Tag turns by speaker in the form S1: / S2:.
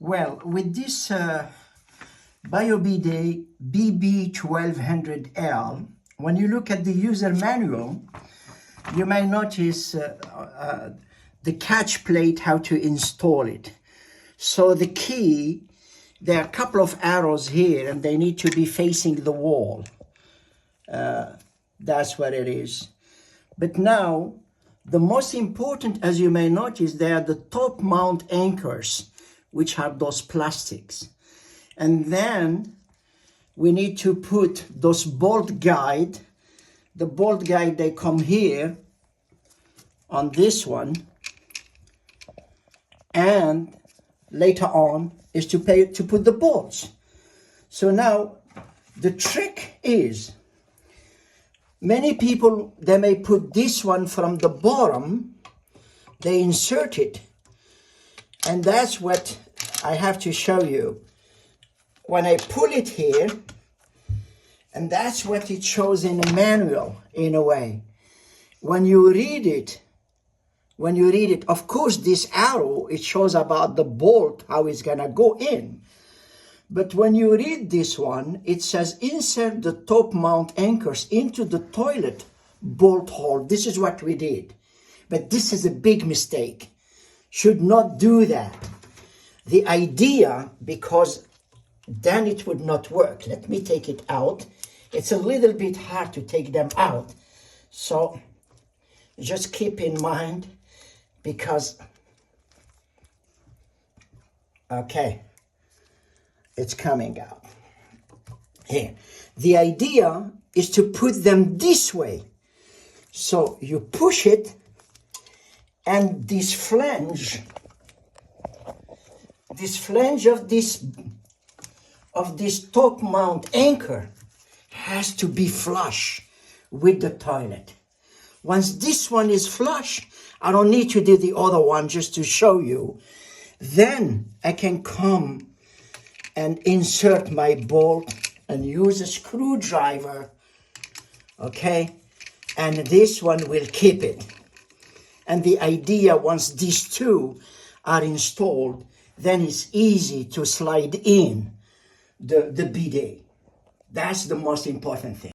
S1: Well, with this bidet BB1200L, when you look at the user manual, you may notice the catch plate, how to install it. So the key, there are a couple of arrows here and they need to be facing the wall. That's what it is. But now, the most important, as you may notice, they are the top mount anchors, which are those plastics. And then we need to put those bolt guide. The bolt guide, they come here on this one. And later on is to put the bolts. So now the trick is, many people, they may put this one from the bottom, they insert it, and that's what I have to show you. When I pull it here, and that's what it shows in the manual, in a way. When you read it, of course, this arrow, it shows about the bolt, how it's gonna go in. But when you read this one, it says insert the top mount anchors into the toilet bolt hole. This is what we did. But this is a big mistake. Should not do that. The idea, because then it would not work. Let me take it out. It's a little bit hard to take them out. So just keep in mind, because, okay, it's coming out. Here, the idea is to put them this way. So you push it, and this flange of this top mount anchor has to be flush with the toilet. Once this one is flush, I don't need to do the other one just to show you. Then I can come and insert my bolt and use a screwdriver, okay? And this one will keep it. And the idea, once these two are installed, then it's easy to slide in the bidet. That's the most important thing.